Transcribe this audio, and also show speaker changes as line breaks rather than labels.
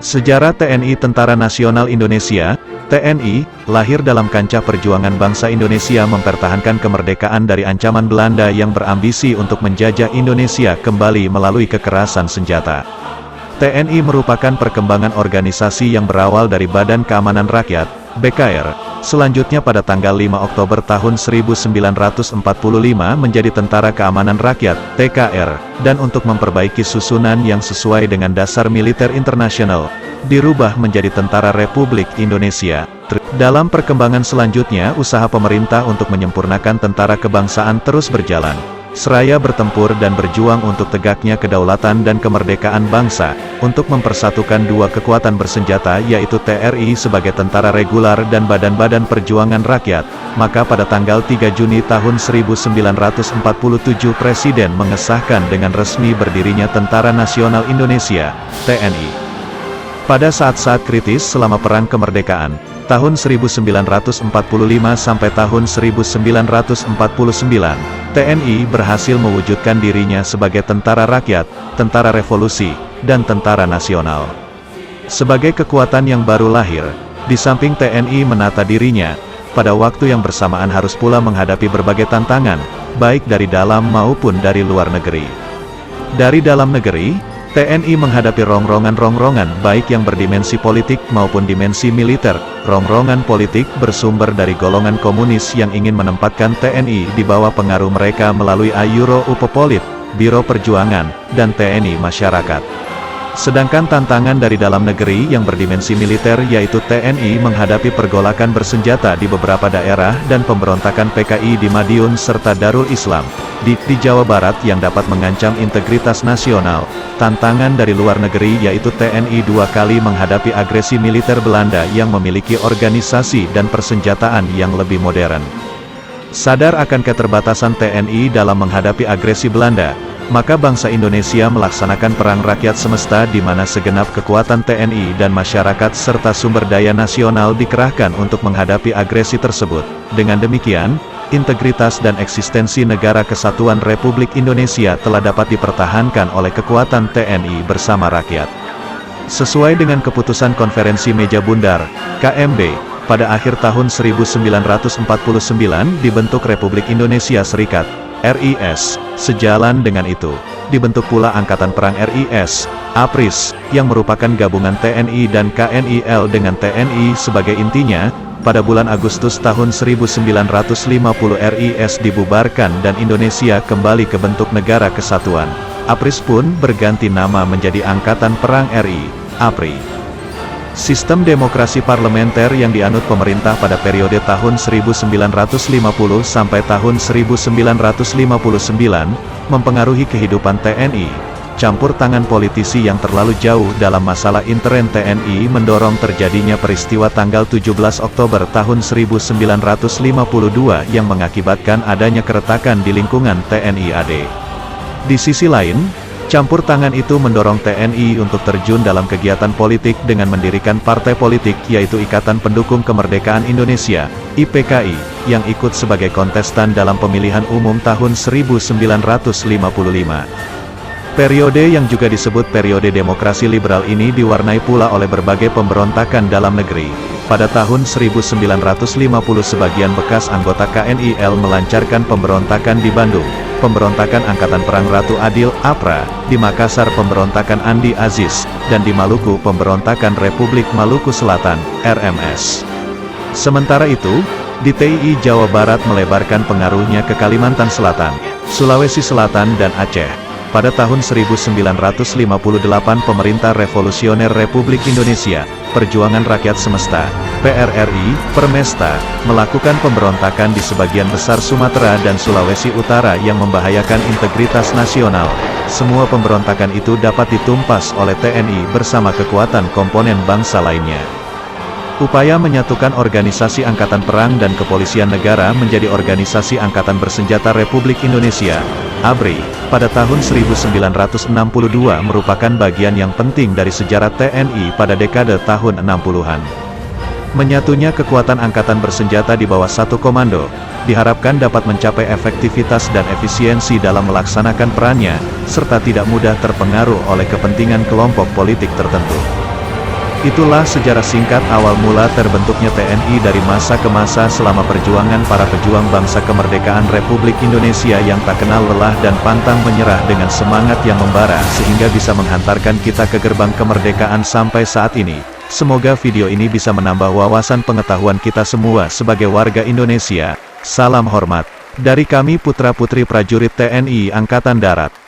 Sejarah TNI Tentara Nasional Indonesia, TNI, lahir dalam kancah perjuangan bangsa Indonesia mempertahankan kemerdekaan dari ancaman Belanda yang berambisi untuk menjajah Indonesia kembali melalui kekerasan senjata. TNI merupakan perkembangan organisasi yang berawal dari Badan Keamanan Rakyat, BKR, selanjutnya pada tanggal 5 Oktober tahun 1945 menjadi Tentara Keamanan Rakyat, TKR, dan untuk memperbaiki susunan yang sesuai dengan dasar militer internasional, dirubah menjadi Tentara Republik Indonesia. Dalam perkembangan selanjutnya, usaha pemerintah untuk menyempurnakan tentara kebangsaan terus berjalan. Seraya bertempur dan berjuang untuk tegaknya kedaulatan dan kemerdekaan bangsa, untuk mempersatukan dua kekuatan bersenjata yaitu TRI sebagai tentara reguler dan badan-badan perjuangan rakyat, maka pada tanggal 3 Juni tahun 1947 Presiden mengesahkan dengan resmi berdirinya Tentara Nasional Indonesia, TNI. Pada saat-saat kritis selama Perang Kemerdekaan, tahun 1945 sampai tahun 1949, TNI berhasil mewujudkan dirinya sebagai tentara rakyat, tentara revolusi, dan tentara nasional. Sebagai kekuatan yang baru lahir, di samping TNI menata dirinya, pada waktu yang bersamaan harus pula menghadapi berbagai tantangan, baik dari dalam maupun dari luar negeri. Dari dalam negeri, TNI menghadapi rongrongan-rongrongan baik yang berdimensi politik maupun dimensi militer. Rongrongan politik bersumber dari golongan komunis yang ingin menempatkan TNI di bawah pengaruh mereka melalui Euro Upopolit, Biro Perjuangan, dan TNI Masyarakat. Sedangkan tantangan dari dalam negeri yang berdimensi militer yaitu TNI menghadapi pergolakan bersenjata di beberapa daerah dan pemberontakan PKI di Madiun serta Darul Islam di Jawa Barat yang dapat mengancam integritas nasional. Tantangan dari luar negeri yaitu TNI dua kali menghadapi agresi militer Belanda yang memiliki organisasi dan persenjataan yang lebih modern. Sadar akan keterbatasan TNI dalam menghadapi agresi Belanda, maka bangsa Indonesia melaksanakan perang rakyat semesta di mana segenap kekuatan TNI dan masyarakat serta sumber daya nasional dikerahkan untuk menghadapi agresi tersebut. Dengan demikian, integritas dan eksistensi Negara Kesatuan Republik Indonesia telah dapat dipertahankan oleh kekuatan TNI bersama rakyat. Sesuai dengan keputusan Konferensi Meja Bundar, KMB, pada akhir tahun 1949 dibentuk Republik Indonesia Serikat, RIS. Sejalan dengan itu, dibentuk pula Angkatan Perang RIS, APRIS, yang merupakan gabungan TNI dan KNIL dengan TNI sebagai intinya. Pada bulan Agustus tahun 1950 RIS dibubarkan dan Indonesia kembali ke bentuk negara kesatuan. APRIS pun berganti nama menjadi Angkatan Perang RI, APRI. Sistem demokrasi parlementer yang dianut pemerintah pada periode tahun 1950 sampai tahun 1959, mempengaruhi kehidupan TNI. Campur tangan politisi yang terlalu jauh dalam masalah intern TNI mendorong terjadinya peristiwa tanggal 17 Oktober tahun 1952 yang mengakibatkan adanya keretakan di lingkungan TNI AD. Di sisi lain, campur tangan itu mendorong TNI untuk terjun dalam kegiatan politik dengan mendirikan partai politik yaitu Ikatan Pendukung Kemerdekaan Indonesia, IPKI, yang ikut sebagai kontestan dalam pemilihan umum tahun 1955. Periode yang juga disebut periode demokrasi liberal ini diwarnai pula oleh berbagai pemberontakan dalam negeri. Pada tahun 1950 sebagian bekas anggota KNIL melancarkan pemberontakan di Bandung, pemberontakan Angkatan Perang Ratu Adil, APRA, di Makassar pemberontakan Andi Aziz, dan di Maluku pemberontakan Republik Maluku Selatan, RMS. Sementara itu, di TII Jawa Barat melebarkan pengaruhnya ke Kalimantan Selatan, Sulawesi Selatan dan Aceh. Pada tahun 1958 Pemerintah Revolusioner Republik Indonesia, Perjuangan Rakyat Semesta, PRRI, Permesta, melakukan pemberontakan di sebagian besar Sumatera dan Sulawesi Utara yang membahayakan integritas nasional. Semua pemberontakan itu dapat ditumpas oleh TNI bersama kekuatan komponen bangsa lainnya. Upaya menyatukan organisasi Angkatan Perang dan Kepolisian Negara menjadi Organisasi Angkatan Bersenjata Republik Indonesia, ABRI, pada tahun 1962 merupakan bagian yang penting dari sejarah TNI pada dekade tahun 60-an. Menyatunya kekuatan angkatan bersenjata di bawah satu komando, diharapkan dapat mencapai efektivitas dan efisiensi dalam melaksanakan perannya, serta tidak mudah terpengaruh oleh kepentingan kelompok politik tertentu. Itulah sejarah singkat awal mula terbentuknya TNI dari masa ke masa selama perjuangan para pejuang bangsa kemerdekaan Republik Indonesia yang tak kenal lelah dan pantang menyerah dengan semangat yang membara sehingga bisa menghantarkan kita ke gerbang kemerdekaan sampai saat ini. Semoga video ini bisa menambah wawasan pengetahuan kita semua sebagai warga Indonesia. Salam hormat. Dari kami putra-putri prajurit TNI Angkatan Darat.